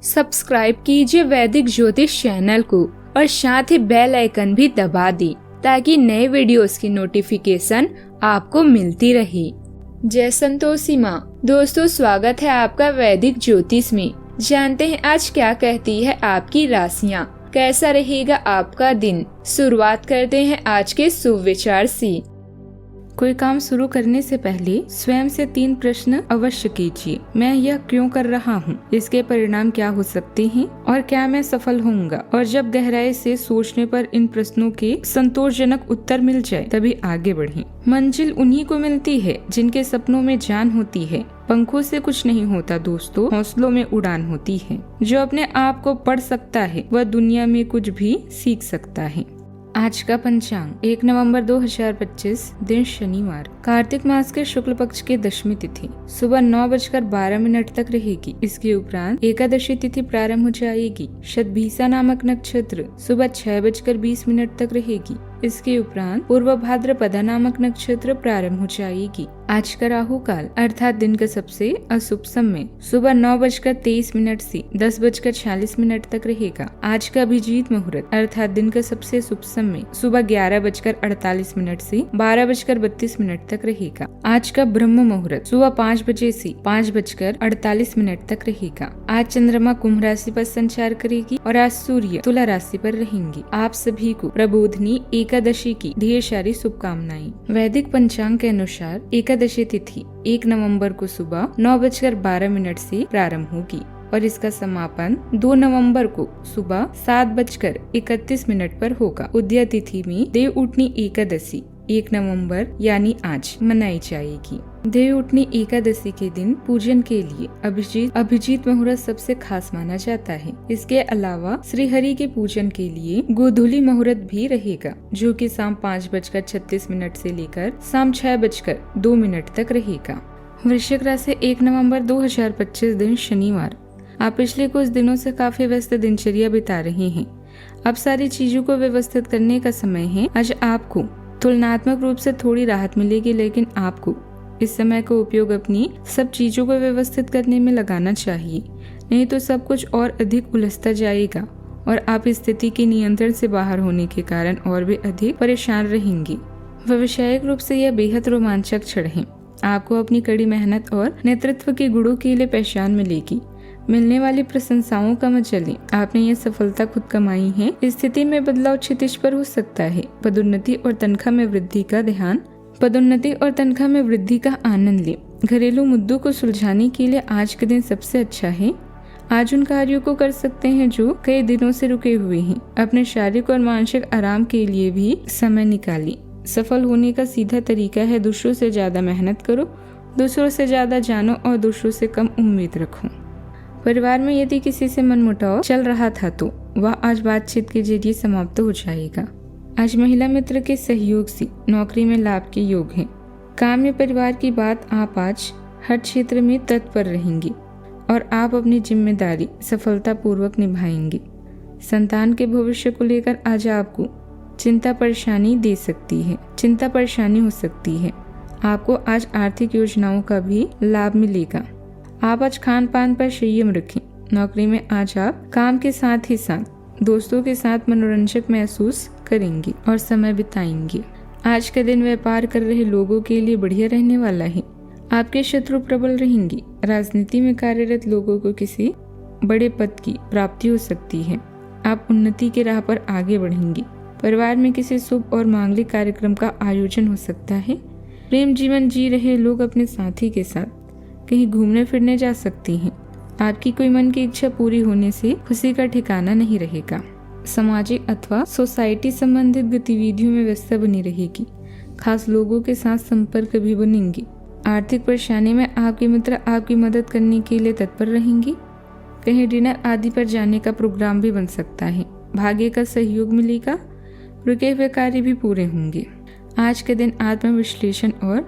Subscribe कीजिए वैदिक ज्योतिष चैनल को और साथ ही बेल आइकन भी दबा दी ताकि नए वीडियोस की नोटिफिकेशन आपको मिलती रहे। जय संतोषी माँ। दोस्तों, स्वागत है आपका वैदिक ज्योतिष में। जानते हैं आज क्या कहती है आपकी राशियाँ, कैसा रहेगा आपका दिन। शुरुआत करते हैं आज के शुभ विचार से। कोई काम शुरू करने से पहले स्वयं से 3 प्रश्न अवश्य कीजिए। मैं यह क्यों कर रहा हूँ, इसके परिणाम क्या हो सकते हैं और क्या मैं सफल होऊंगा। और जब गहराई से सोचने पर इन प्रश्नों के संतोषजनक उत्तर मिल जाए तभी आगे बढ़ें। मंजिल उन्हीं को मिलती है जिनके सपनों में जान होती है। पंखों से कुछ नहीं होता दोस्तों, हौसलों में उड़ान होती है। जो अपने आप को पढ़ सकता है वह दुनिया में कुछ भी सीख सकता है। आज का पंचांग 1 नवंबर 2025, दिन शनिवार। कार्तिक मास के शुक्ल पक्ष की दशमी तिथि सुबह 9:12 तक रहेगी। इसके उपरांत एकादशी तिथि प्रारंभ हो जाएगी। शतभिसा नामक नक्षत्र सुबह 6:20 तक रहेगी। इसके उपरांत पूर्व भाद्रपदा नामक नक्षत्र प्रारंभ हो जाएगी। आज का राहु काल अर्थात दिन का सबसे अशुभ समय सुबह 9:23 से 10:46 तक रहेगा। आज का अभिजीत मुहूर्त अर्थात दिन का सबसे शुभ समय सुबह 11:48 से 12:32 तक रहेगा। आज का ब्रह्म मुहूर्त सुबह 5 बजे से 5:48 तक रहेगा। आज चंद्रमा कुंभ राशि पर संचार करेगी और आज सूर्य तुला राशि पर रहेंगे। आप सभी को प्रबोधनी एकादशी की ढेर सारी शुभकामनाएं। वैदिक पंचांग के अनुसार एकादशी तिथि 1 नवंबर को सुबह 9:12 से प्रारंभ होगी और इसका समापन 2 नवंबर को सुबह 7:31 पर होगा। उदया तिथि में देव उठनी एकादशी 1 नवंबर यानी आज मनाई जाएगी। देव उठनी एकादशी के दिन पूजन के लिए अभिजीत मुहूर्त सबसे खास माना जाता है। इसके अलावा श्री हरि के पूजन के लिए गोधूली मुहूर्त भी रहेगा, जो कि शाम 5:36 से लेकर शाम 6:02 तक रहेगा। वृश्चिक राशि 1 नवंबर 2025, दिन शनिवार। आप पिछले कुछ दिनों से काफी व्यस्त दिनचर्या बिता रहे हैं। अब सारी चीजों को व्यवस्थित करने का समय है। आज आपको तुलनात्मक रूप से थोड़ी राहत मिलेगी, लेकिन आपको इस समय का उपयोग अपनी सब चीजों को व्यवस्थित करने में लगाना चाहिए, नहीं तो सब कुछ और अधिक उलझता जाएगा और आप इस स्थिति के नियंत्रण से बाहर होने के कारण और भी अधिक परेशान रहेंगे। व्यावसायिक रूप से यह बेहद रोमांचक क्षण है। आपको अपनी कड़ी मेहनत और नेतृत्व के गुणों के लिए पहचान मिलेगी। मिलने वाली प्रशंसाओं का मत चलें, आपने ये सफलता खुद कमाई है। इस स्थिति में बदलाव क्षितिज पर हो सकता है। पदोन्नति और तनख्वाह में वृद्धि का आनंद लें। घरेलू मुद्दों को सुलझाने के लिए आज के दिन सबसे अच्छा है। आज उन कार्यों को कर सकते हैं जो कई दिनों से रुके हुए हैं। अपने शारीरिक और मानसिक आराम के लिए भी समय निकालें। सफल होने का सीधा तरीका है दूसरों से ज्यादा मेहनत करो, दूसरों से ज्यादा जानो और दूसरों से कम उम्मीद रखो। परिवार में यदि किसी से मनमुटाव चल रहा था तो वह आज बातचीत के जरिए समाप्त हो जाएगा। आज महिला मित्र के सहयोग से नौकरी में लाभ के योग हैं। काम या परिवार की बात आप आज हर क्षेत्र में तत्पर रहेंगे और आप अपनी जिम्मेदारी सफलता पूर्वक निभाएंगे। संतान के भविष्य को लेकर आज आपको चिंता परेशानी हो सकती है। आपको आज आर्थिक योजनाओं का भी लाभ मिलेगा। आप आज खान पान पर संयम रखें। नौकरी में आज आप काम के साथ ही साथ दोस्तों के साथ मनोरंजक महसूस करेंगे और समय बिताएंगे। आज का दिन व्यापार कर रहे लोगों के लिए बढ़िया रहने वाला है। आपके शत्रु प्रबल रहेंगे। राजनीति में कार्यरत लोगों को किसी बड़े पद की प्राप्ति हो सकती है। आप उन्नति के राह पर आगे बढ़ेंगे। परिवार में किसी शुभ और मांगलिक कार्यक्रम का आयोजन हो सकता है। प्रेम जीवन जी रहे लोग अपने साथी के साथ कहीं घूमने फिरने जा सकती हैं। आपकी कोई मन की इच्छा पूरी होने से खुशी का ठिकाना नहीं रहेगा। सामाजिक अथवा सोसाइटी संबंधित गतिविधियों में व्यस्तता बनी रहेगी। खास लोगों के साथ संपर्क भी बनेंगे। आर्थिक परेशानी में आपके मित्र आपकी मदद करने के लिए तत्पर रहेंगे। कहीं डिनर आदि पर जाने का प्रोग्राम भी बन सकता है। भाग्य का सहयोग मिलेगा। रुके हुए कार्य भी पूरे होंगे। आज के दिन आत्मविश्लेषण और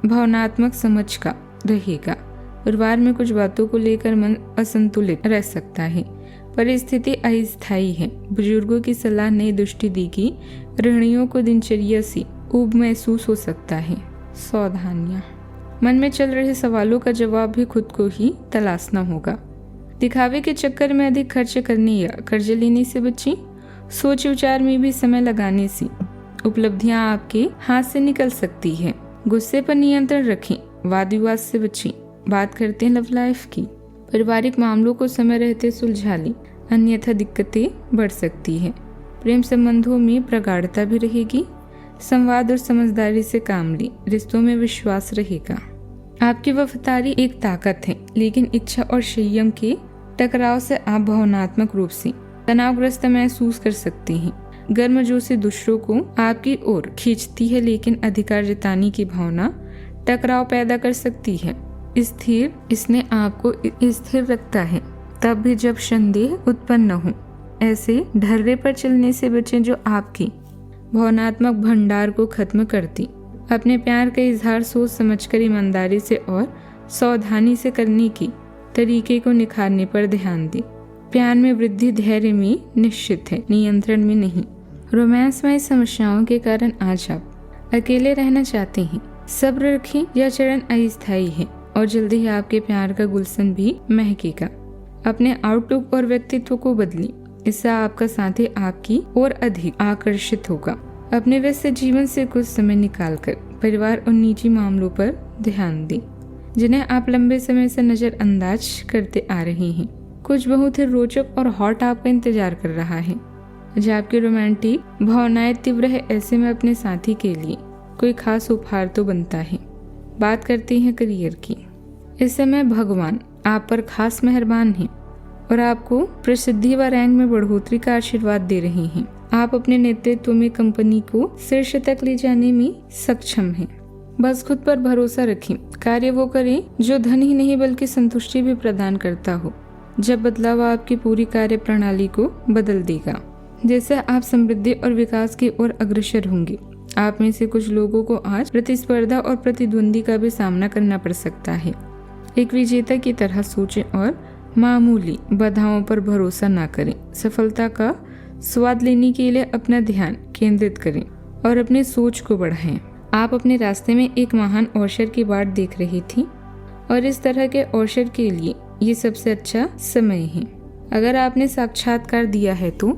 भावनात्मक समझ का रहेगा। परिवार में कुछ बातों को लेकर मन असंतुलित रह सकता है। परिस्थिति अस्थायी है। बुजुर्गों की सलाह नई दृष्टि देगी। गृहिणियों को दिनचर्या से ऊब महसूस हो सकता है। सावधानियां। मन में चल रहे सवालों का जवाब भी खुद को ही तलाशना होगा। दिखावे के चक्कर में अधिक खर्च करने या कर्ज लेने से बचें। सोच विचार में भी समय लगाने से उपलब्धियां आपके हाथ से निकल सकती है। गुस्से पर नियंत्रण रखें, वाद विवाद से बचें। बात करते हैं लव लाइफ की। पारिवारिक मामलों को समय रहते सुलझा लें, अन्यथा दिक्कतें बढ़ सकती है। प्रेम संबंधों में प्रगाढ़ता भी रहेगी। संवाद और समझदारी से काम लें, रिश्तों में विश्वास रहेगा। आपकी वफादारी एक ताकत है, लेकिन इच्छा और संयम के टकराव से आप भावनात्मक रूप से तनावग्रस्त महसूस कर सकते हैं। गर्मजोशी दूसरों को आपकी ओर खींचती है, लेकिन अधिकार जताने की भावना टकराव पैदा कर सकती है। इसने आपको स्थिर रखता है, तब भी जब संदेह उत्पन्न न हो। ऐसे ढर्रे पर चलने से बचें जो आपकी भावनात्मक भंडार को खत्म करती। अपने प्यार का इजहार सोच समझकर ईमानदारी से और सावधानी से करने की तरीके को निखारने पर ध्यान दें। प्यार में वृद्धि धैर्य में निश्चित है, नियंत्रण में नहीं। रोमांसमय समस्याओं के कारण आज आप अकेले रहना चाहते हैं। सब्र रखें, यह चरण अस्थायी है और जल्दी ही आपके प्यार का गुलशन भी महकेगा। अपने आउटलुक और व्यक्तित्व को बदलें, इससे आपका साथी आपकी ओर अधिक आकर्षित होगा। अपने व्यस्त जीवन से कुछ समय निकालकर परिवार और निजी मामलों पर ध्यान दें, जिन्हें आप लंबे समय से नजरअंदाज करते आ रहे हैं। कुछ बहुत ही रोचक और हॉट आपका इंतजार कर रहा है। जब आपकी रोमांटिक भावनाएं तीव्र है, ऐसे में अपने साथी के लिए कोई खास उपहार तो बनता है। बात करते हैं करियर की। इस समय भगवान आप पर खास मेहरबान हैं और आपको प्रसिद्धि व रैंक में बढ़ोतरी का आशीर्वाद दे रहे हैं। आप अपने नेतृत्व में कंपनी को शीर्ष तक ले जाने में सक्षम हैं। बस खुद पर भरोसा रखें। कार्य वो करें जो धन ही नहीं बल्कि संतुष्टि भी प्रदान करता हो। जब बदलाव आपकी पूरी कार्य प्रणाली को बदल देगा, जैसे आप समृद्धि और विकास की ओर अग्रसर होंगे। आप में से कुछ लोगों को आज प्रतिस्पर्धा और प्रतिद्वंदी का भी सामना करना पड़ सकता है। एक विजेता की तरह सोचें और मामूली बाधाओं पर भरोसा न करें। सफलता का स्वाद लेने के लिए अपना ध्यान केंद्रित करें और अपनी सोच को बढ़ाएं। आप अपने रास्ते में एक महान अवसर की बाट देख रही थी और इस तरह के अवसर के लिए ये सबसे अच्छा समय है। अगर आपने साक्षात्कार दिया है तो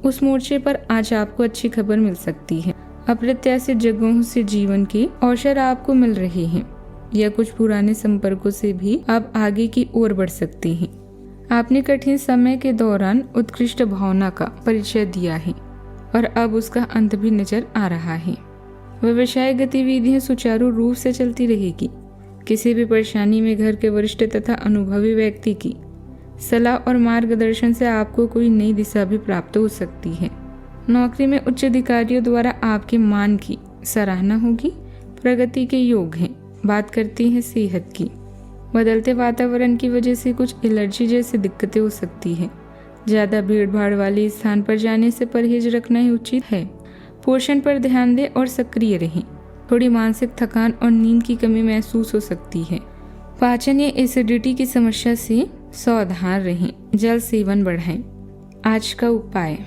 उस मोर्चे पर आज आपको अच्छी खबर मिल सकती है। अप्रत्याशित जगहों से जीवन के अवसर आपको मिल रहे हैं या कुछ पुराने संपर्कों से भी आप आगे की ओर बढ़ सकते हैं। आपने कठिन समय के दौरान उत्कृष्ट भावना का परिचय दिया है और अब उसका अंत भी नजर आ रहा है। व्यवसाय गतिविधियां सुचारू रूप से चलती रहेगी। किसी भी परेशानी में घर के वरिष्ठ तथा अनुभवी व्यक्ति की सलाह और मार्गदर्शन से आपको कोई नई दिशा भी प्राप्त हो सकती है। नौकरी में उच्च अधिकारियों द्वारा आपके मान की सराहना होगी। प्रगति के योग हैं। बात करते हैं सेहत की। बदलते वातावरण की वजह से कुछ एलर्जी जैसी दिक्कतें हो सकती है। ज्यादा भीड़ भाड़ वाले स्थान पर जाने से परहेज रखना ही उचित है। पोषण पर ध्यान दें और सक्रिय रहें। थोड़ी मानसिक थकान और नींद की कमी महसूस हो सकती है। पाचन या एसिडिटी की समस्या से सावधान रहें। जल सेवन बढ़ाएं। आज का उपाय,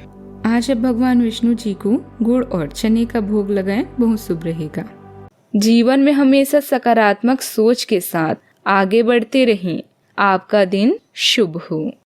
आज अब भगवान विष्णु जी को गुड़ और चने का भोग लगाएं, बहुत शुभ रहेगा। जीवन में हमेशा सकारात्मक सोच के साथ आगे बढ़ते रहें। आपका दिन शुभ हो।